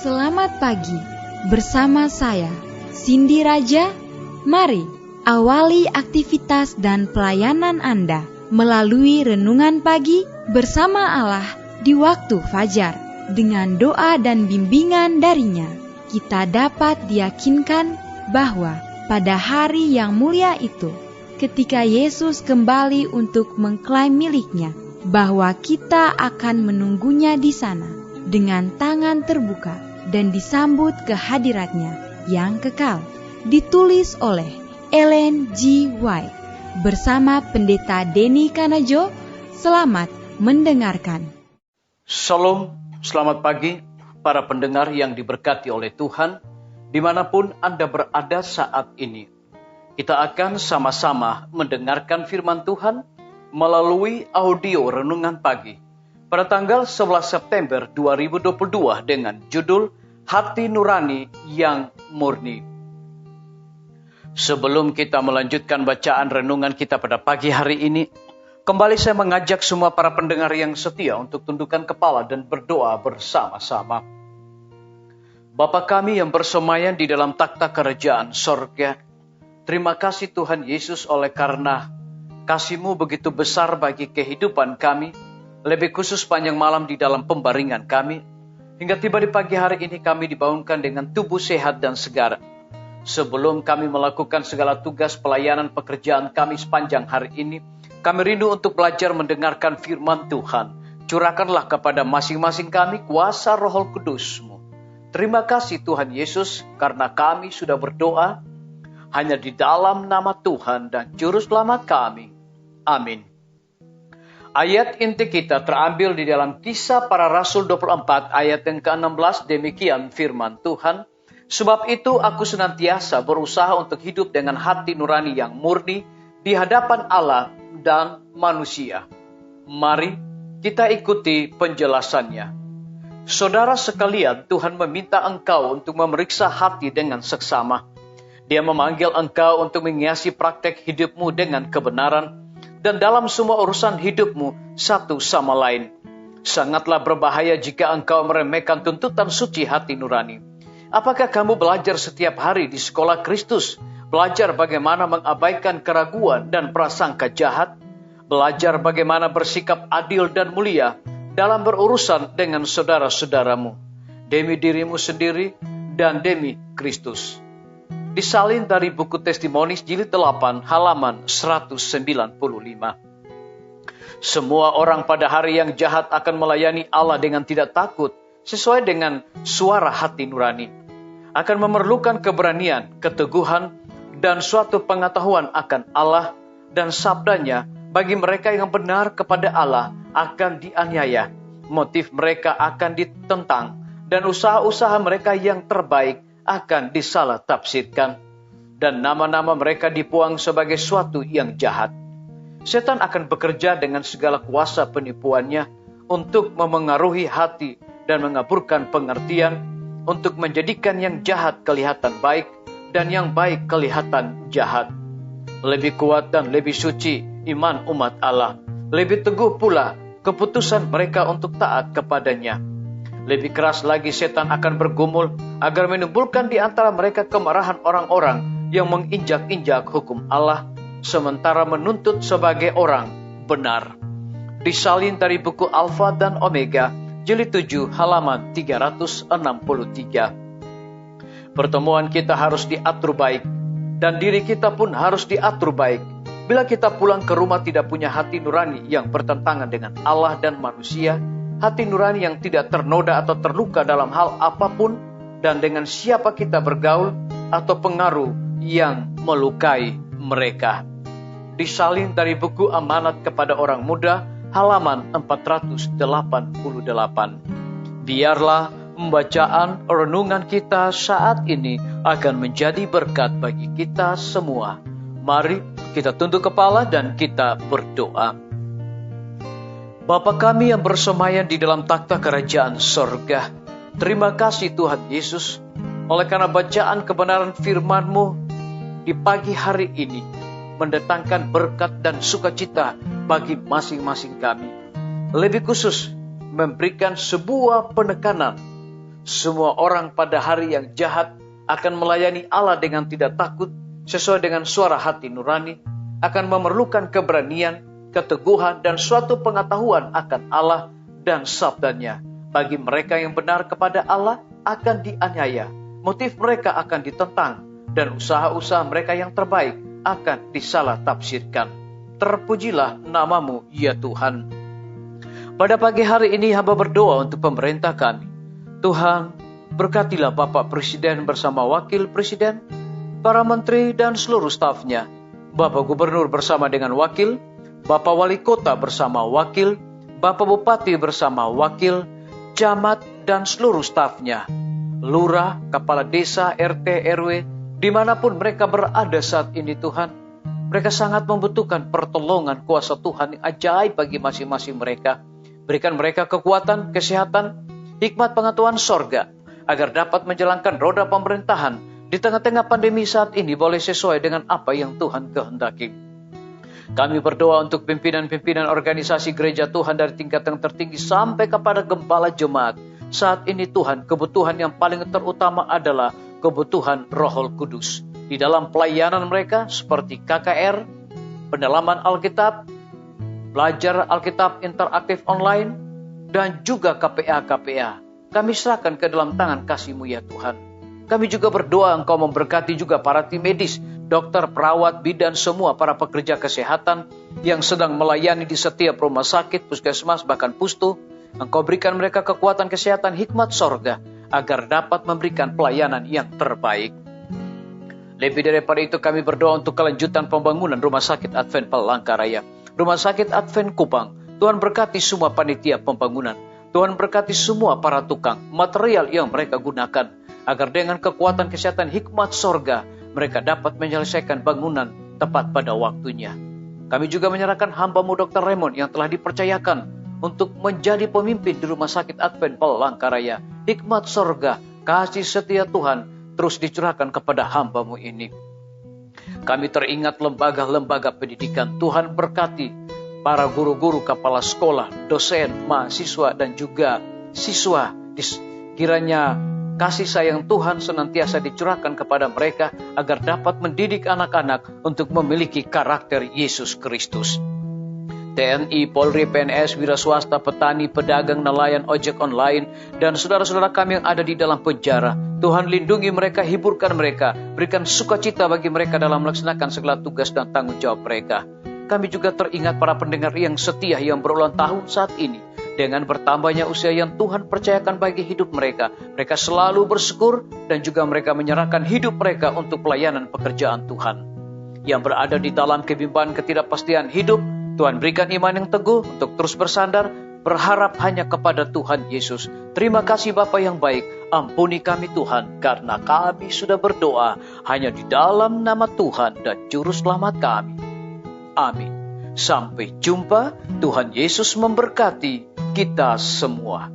Selamat pagi, bersama saya, Cindy Raja. Mari awali aktivitas dan pelayanan Anda melalui renungan pagi bersama Allah di waktu fajar. Dengan doa dan bimbingan darinya, kita dapat diyakinkan bahwa pada hari yang mulia itu, ketika Yesus kembali untuk mengklaim miliknya, bahwa kita akan menunggunya di sana dengan tangan terbuka dan disambut ke hadiratnya yang kekal. Ditulis oleh Ellen G. White bersama Pendeta Denny Kanajo. Selamat mendengarkan. Shalom, selamat pagi para pendengar yang diberkati oleh Tuhan dimanapun Anda berada saat ini. Kita akan sama-sama mendengarkan firman Tuhan melalui audio renungan pagi pada tanggal 11 September 2022 dengan judul Hati Nurani yang Murni. Sebelum kita melanjutkan bacaan renungan kita pada pagi hari ini, kembali saya mengajak semua para pendengar yang setia untuk tundukkan kepala dan berdoa bersama-sama. Bapa kami yang bersemayam di dalam takhta kerajaan sorga, terima kasih Tuhan Yesus oleh karena kasih-Mu begitu besar bagi kehidupan kami, lebih khusus panjang malam di dalam pembaringan kami. Hingga tiba di pagi hari ini kami dibangunkan dengan tubuh sehat dan segar. Sebelum kami melakukan segala tugas pelayanan pekerjaan kami sepanjang hari ini, kami rindu untuk belajar mendengarkan firman Tuhan. Curahkanlah kepada masing-masing kami kuasa Roh Kudus-Mu. Terima kasih Tuhan Yesus karena kami sudah berdoa hanya di dalam nama Tuhan dan Juru Selamat kami. Amin. Ayat inti kita terambil di dalam Kisah Para Rasul 24 ayat yang ke-16. Demikian firman Tuhan. Sebab itu aku senantiasa berusaha untuk hidup dengan hati nurani yang murni di hadapan Allah dan manusia. Mari kita ikuti penjelasannya. Saudara sekalian, Tuhan meminta engkau untuk memeriksa hati dengan seksama. Dia memanggil engkau untuk menghiasi praktek hidupmu dengan kebenaran dan dalam semua urusan hidupmu satu sama lain. Sangatlah berbahaya jika engkau meremehkan tuntutan suci hati nurani. Apakah kamu belajar setiap hari di sekolah Kristus? Belajar bagaimana mengabaikan keraguan dan prasangka jahat? Belajar bagaimana bersikap adil dan mulia dalam berurusan dengan saudara-saudaramu, demi dirimu sendiri dan demi Kristus. Disalin dari buku Testimonis jilid 8 halaman 195. Semua orang pada hari yang jahat akan melayani Allah dengan tidak takut, sesuai dengan suara hati nurani. Akan memerlukan keberanian, keteguhan, dan suatu pengetahuan akan Allah dan sabdanya. Bagi mereka yang benar kepada Allah akan dianiaya, motif mereka akan ditentang, dan usaha-usaha mereka yang terbaik akan disalah tafsirkan, dan nama-nama mereka dibuang sebagai suatu yang jahat. Setan akan bekerja dengan segala kuasa penipuannya untuk memengaruhi hati dan mengaburkan pengertian, untuk menjadikan yang jahat kelihatan baik dan yang baik kelihatan jahat. Lebih kuat dan lebih suci iman umat Allah, lebih teguh pula keputusan mereka untuk taat kepadanya. Lebih keras lagi setan akan bergumul agar menimbulkan di antara mereka kemarahan orang-orang yang menginjak-injak hukum Allah, sementara menuntut sebagai orang benar. Disalin dari buku Alfa dan Omega, jilid 7 halaman 363. Pertemuan kita harus diatur baik, dan diri kita pun harus diatur baik. Bila kita pulang ke rumah tidak punya hati nurani yang bertentangan dengan Allah dan manusia, hati nurani yang tidak ternoda atau terluka dalam hal apapun, dan dengan siapa kita bergaul atau pengaruh yang melukai mereka. Disalin dari buku Amanat kepada Orang Muda, halaman 488. Biarlah pembacaan renungan kita saat ini akan menjadi berkat bagi kita semua. Mari kita tunduk kepala dan kita berdoa. Bapa kami yang bersemayam di dalam takhta kerajaan sorga, terima kasih Tuhan Yesus, oleh karena bacaan kebenaran firman-Mu di pagi hari ini mendatangkan berkat dan sukacita bagi masing-masing kami. Lebih khusus, memberikan sebuah penekanan, Semua orang pada hari yang jahat akan melayani Allah dengan tidak takut, sesuai dengan suara hati nurani, akan memerlukan keberanian, keteguhan, dan suatu pengetahuan akan Allah dan sabdanya. Bagi mereka yang benar kepada Allah akan dianiaya, motif mereka akan ditentang, dan usaha-usaha mereka yang terbaik akan disalah tafsirkan. Terpujilah namamu, ya Tuhan. Pada pagi hari ini hamba berdoa untuk pemerintah kami. Tuhan, berkatilah Bapak Presiden bersama Wakil Presiden, para menteri dan seluruh stafnya, Bapak Gubernur bersama dengan wakil, Bapak Wali Kota bersama wakil, Bapak Bupati bersama wakil, camat dan seluruh stafnya, lurah, kepala desa, RT, RW, dimanapun mereka berada saat ini Tuhan. Mereka sangat membutuhkan pertolongan kuasa Tuhan yang ajaib bagi masing-masing mereka. Berikan mereka kekuatan, kesehatan, hikmat pengetahuan sorga, agar dapat menjalankan roda pemerintahan di tengah-tengah pandemi saat ini boleh sesuai dengan apa yang Tuhan kehendaki. Kami berdoa untuk pimpinan-pimpinan organisasi gereja Tuhan dari tingkat yang tertinggi sampai kepada gembala jemaat. Saat ini Tuhan, kebutuhan yang paling terutama adalah kebutuhan Roh Kudus. Di dalam pelayanan mereka seperti KKR, pendalaman Alkitab, belajar Alkitab interaktif online, dan juga KPA. Kami serahkan ke dalam tangan kasih-Mu ya Tuhan. Kami juga berdoa Engkau memberkati juga para tim medis, dokter, perawat, bidan, semua para pekerja kesehatan yang sedang melayani di setiap rumah sakit, puskesmas, bahkan pustu. Engkau berikan mereka kekuatan kesehatan hikmat sorga, agar dapat memberikan pelayanan yang terbaik. Lebih daripada itu kami berdoa untuk kelanjutan pembangunan Rumah Sakit Advent Palangkaraya, Rumah Sakit Advent Kupang. Tuhan berkati semua panitia pembangunan. Tuhan berkati semua para tukang, material yang mereka gunakan, agar dengan kekuatan kesehatan hikmat sorga, mereka dapat menyelesaikan bangunan tepat pada waktunya. Kami juga menyerahkan hamba-Mu Dr. Raymond yang telah dipercayakan untuk menjadi pemimpin di Rumah Sakit Advent Palangkaraya. Hikmat sorga, kasih setia Tuhan terus dicurahkan kepada hamba-Mu ini. Kami teringat lembaga-lembaga pendidikan. Tuhan berkati para guru-guru, kepala sekolah, dosen, mahasiswa, dan juga siswa. Kiranya kasih sayang Tuhan senantiasa dicurahkan kepada mereka agar dapat mendidik anak-anak untuk memiliki karakter Yesus Kristus. TNI, Polri, PNS, wira swasta, petani, pedagang, nelayan, ojek online, dan saudara-saudara kami yang ada di dalam penjara. Tuhan lindungi mereka, hiburkan mereka, berikan sukacita bagi mereka dalam melaksanakan segala tugas dan tanggung jawab mereka. Kami juga teringat para pendengar yang setia yang berulang tahun saat ini. Dengan bertambahnya usia yang Tuhan percayakan bagi hidup mereka, mereka selalu bersyukur dan juga mereka menyerahkan hidup mereka untuk pelayanan pekerjaan Tuhan. Yang berada di dalam kebimbangan ketidakpastian hidup, Tuhan berikan iman yang teguh untuk terus bersandar, berharap hanya kepada Tuhan Yesus. Terima kasih Bapa yang baik, ampuni kami Tuhan, karena kami sudah berdoa hanya di dalam nama Tuhan dan Juru Selamat kami. Amin. Sampai jumpa. Tuhan Yesus memberkati kita semua.